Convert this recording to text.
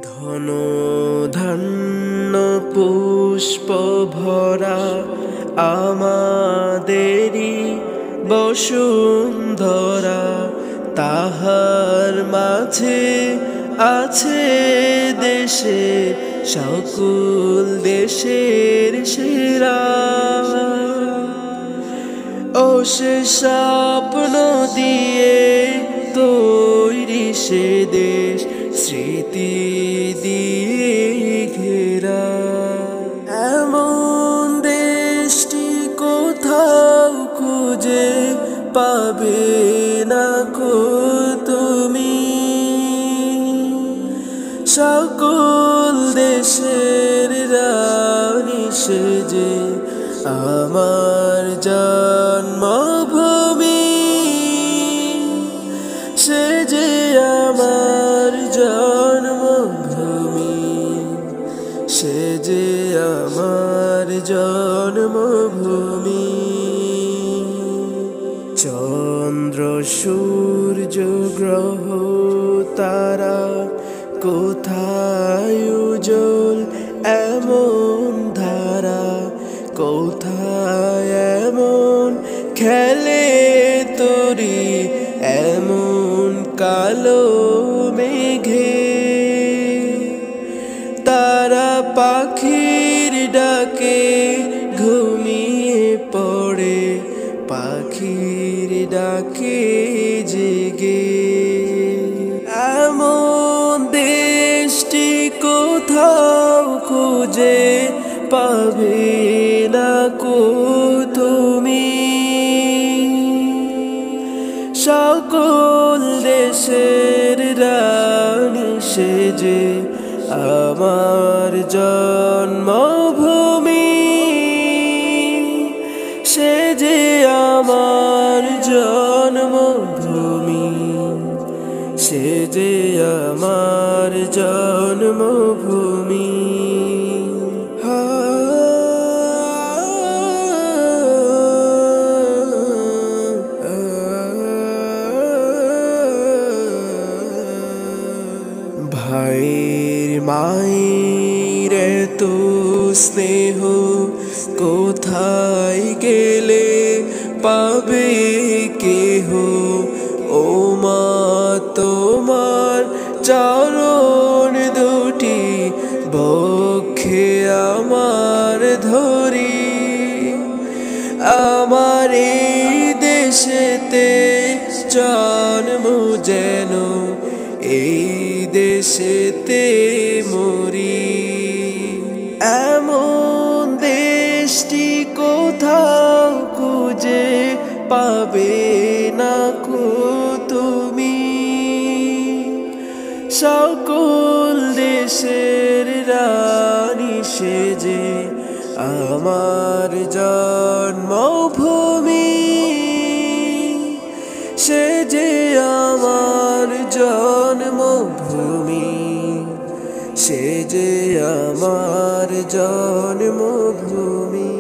ধন ধান্য পুষ্প ভরা আমাদেরি বসুন্ধরা, তাহার মাঝে আছে দেশে সকল দেশের সেরা। ও সে স্বপ্ন দিয়ে তৈরি সে দেশ, স্মৃতি দিয়ে ঘেরা। এমন দেশটি কোথাও খুঁজে পাবে না কো তুমি, সকল দেশের রানী সেজে আমার জন্মভূমি, সে যে আমার জন্মভূমি, সে যে আমার জন্মভূমি। চন্দ্র সূর্য গ্রহ তারা কোথায় উজ্জ্বল এমন ধারা, কোথায় এমন খেলে তরি এমন কালো মেঘে। তারা পাখির ডাকে ঘুমিয়ে পড়ে, পাখির ডাকে জেগে। এমন দেশটি কোথাও খুঁজে পাবে না কো তুমি, সকল দেশের রানী সেজে আমার জন্মভূমি, সে যে আমার জন্মভূমি, সে যে আমার জন্মভূমি। ভাইয়ের মায়ের এতো স্নেহ কোথায় গেলে পাবে কেহ, ও মা তোমার চরণ দুটি বক্ষে আমার ধরি। আমার এই দেশেতে জন্ম যেন এই দেশেতে মরি। এমন দেশটি কোথাও খুঁজে পাবে না কো তুমি, সকল দেশের রানী সেজে আমার জন্মভূমি, সে যে আমার জন্মভূমি, সে যে আমার জন্মভূমি।